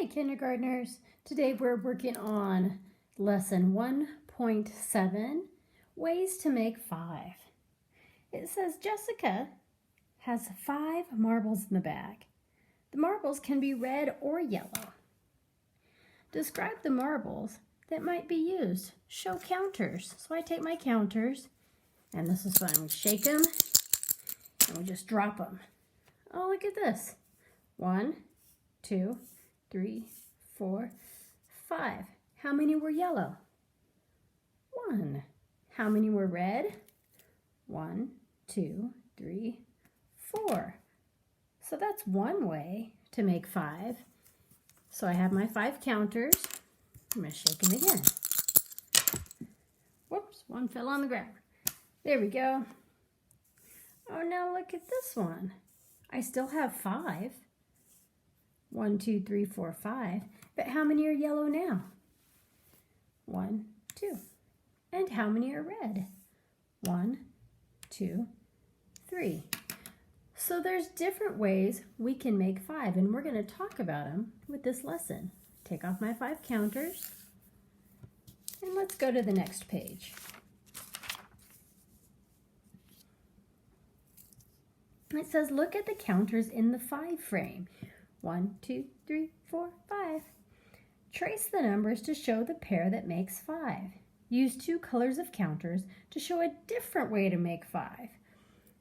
Hey kindergartners, today we're working on lesson 1.7, ways to make 5. It says Jessica has 5 marbles in the bag. The marbles can be red or yellow. Describe the marbles that might be used. Show counters. So I take my counters, and this is fun. We shake them, and we just drop them. Oh, look at this. 1, 2, 3, 4, 5. How many were yellow? 1. How many were red? 1, 2, 3, 4. So that's one way to make 5. So I have my 5 counters. I'm going to shake them again. Whoops, one fell on the ground. There we go. Oh, now look at this one. I still have 5. 1, 2, 3, 4, 5. But how many are yellow now? 1, 2. And how many are red? 1, 2, 3. So there's different ways we can make 5, and we're going to talk about them with this lesson. Take off my 5 counters, and let's go to the next page. It says, look at the counters in the 5 frame. 1, 2, 3, 4, 5. Trace the numbers to show the pair that makes 5. Use 2 colors of counters to show a different way to make 5.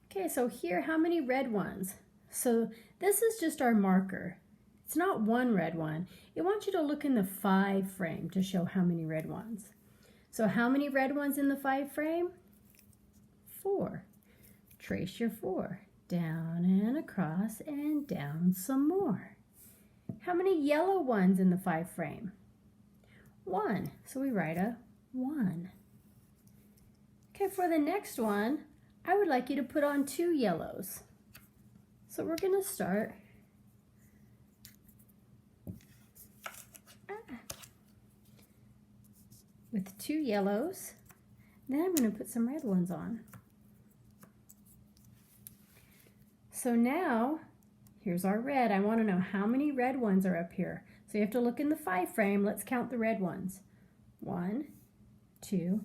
Okay, so here, how many red ones? So this is just our marker. It's not one red one. It wants you to look in the 5 frame to show how many red ones. So how many red ones in the 5 frame? 4. Trace your 4. Down and across and down some more. How many yellow ones in the 5 frame? 1. So we write a 1. Okay, for the next one, I would like you to put on 2 yellows. So we're going to start with 2 yellows. Then I'm going to put some red ones on. So now, here's our red. I want to know how many red ones are up here. So you have to look in the 5 frame. Let's count the red ones. 1, 2,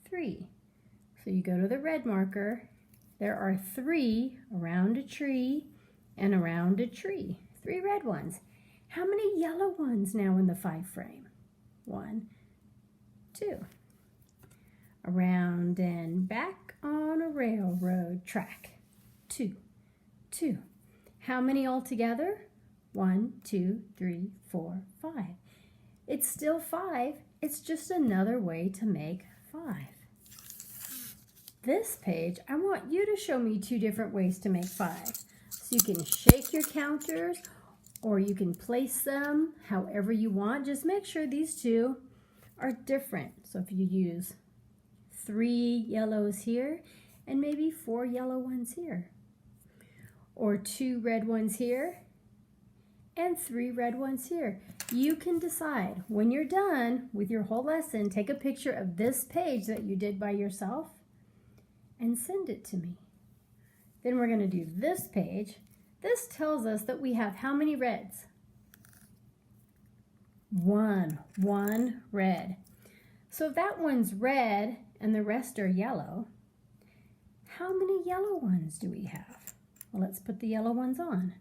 3. So you go to the red marker. There are 3 around a tree and around a tree. 3 red ones. How many yellow ones now in the 5 frame? 1, 2. Around and back on a railroad track. 2, 2. How many altogether? 1, 2, 3, 4, 5. It's still 5. It's just another way to make 5. This page, I want you to show me 2 different ways to make 5. So you can shake your counters or you can place them however you want. Just make sure these 2 are different. So if you use 3 yellows here and maybe 4 yellow ones here, or 2 red ones here and 3 red ones here. You can decide. When you're done with your whole lesson, take a picture of this page that you did by yourself and send it to me. Then we're going to do this page. This tells us that we have how many reds? 1 red. So if that one's red and the rest are yellow, how many yellow ones do we have? Well, let's put the yellow ones on.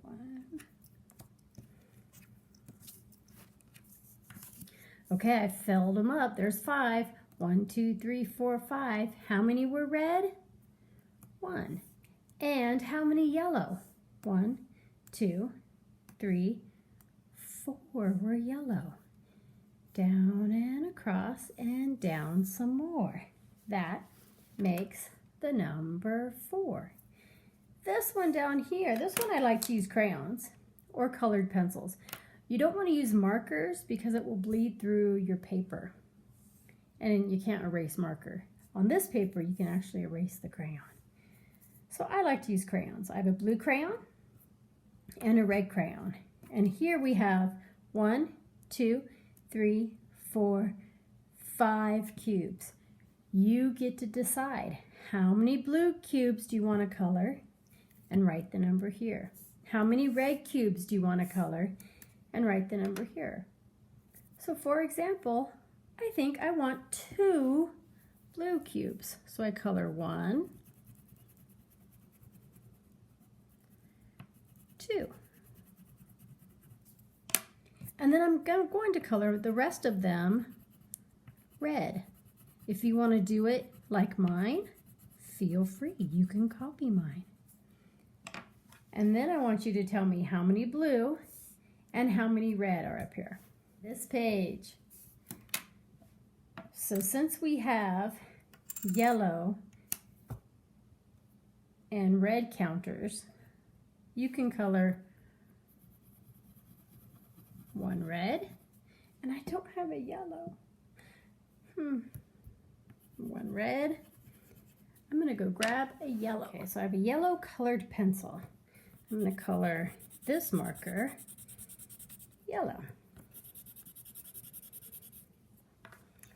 1. Okay, I filled them up. There's 5. 1, 2, 3, 4, 5. How many were red? 1. And how many yellow? 1, 2, 3, 4 were yellow. Down and across and down some more. That makes the number 4. This one down here, this one I like to use crayons or colored pencils. You don't want to use markers because it will bleed through your paper and you can't erase marker. On this paper, you can actually erase the crayon. So I like to use crayons. I have a blue crayon and a red crayon. And here we have 1, 2, 3, 4, 5 cubes. You get to decide how many blue cubes do you want to color and write the number here. How many red cubes do you want to color? and write the number here. So for example, I think I want 2 blue cubes. So I color 1, 2. And then I'm going to color the rest of them red. If you want to do it like mine, feel free. You can copy mine. And then I want you to tell me how many blue and how many red are up here. This page. So since we have yellow and red counters, you can color 1 red, and I don't have a yellow. 1 red. I'm gonna go grab a yellow. Okay, so I have a yellow colored pencil. I'm gonna color this marker yellow.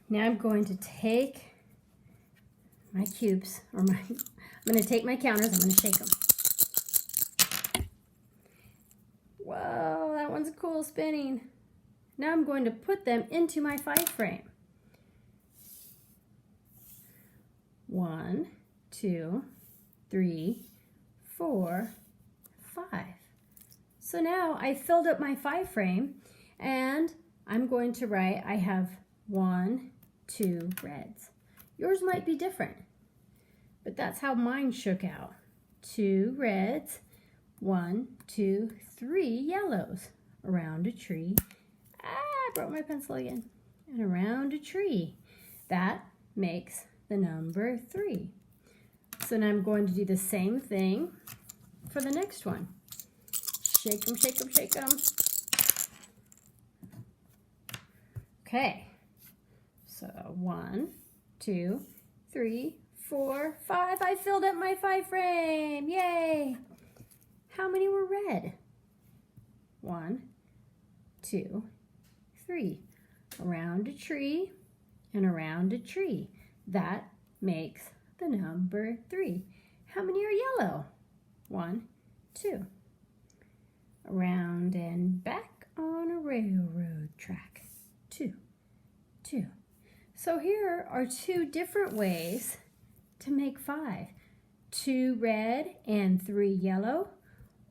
Now I'm going to take my cubes, I'm gonna take my counters, I'm gonna shake them. Whoa, that one's cool spinning. Now I'm going to put them into my 5 frame. 1, 2, 3, 4, 5. So now I filled up my 5 frame, and I'm going to write, I have 1, 2 reds. Yours might be different, but that's how mine shook out. 2 reds, 1, 2, 3 yellows. Around a tree. I broke my pencil again. And around a tree. That makes the number 3. So now I'm going to do the same thing for the next one. Shake them, shake them, shake them. Okay. So 1, 2, 3, 4, 5. I filled up my 5 frame. Yay! How many were red? 1, 2, 3. Around a tree and around a tree. That makes the number 3. How many are yellow? 1, 2. Around and back on a railroad track. 2, 2. So here are 2 different ways to make 5. 2 red and 3 yellow,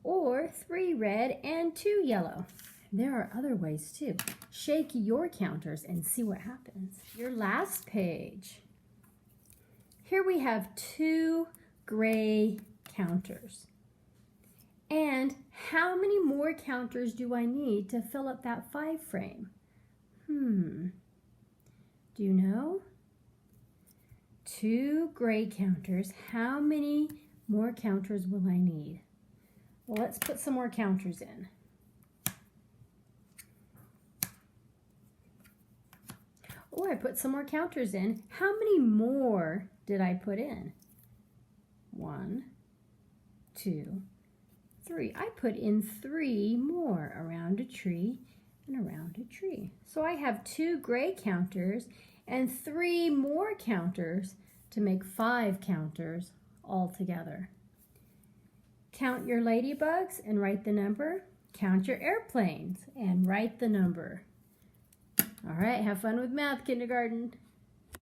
or 3 red and 2 yellow. There are other ways too. Shake your counters and see what happens. Your last page. Here we have 2 gray counters. And how many more counters do I need to fill up that 5 frame? Do you know? 2 gray counters. How many more counters will I need? Well, let's put some more counters in. Oh, I put some more counters in. How many more did I put in? 1, 2, 3. I put in 3 more around a tree and around a tree. So I have 2 gray counters and 3 more counters to make 5 counters altogether. Count your ladybugs and write the number. Count your airplanes and write the number. All right, have fun with math, kindergarten.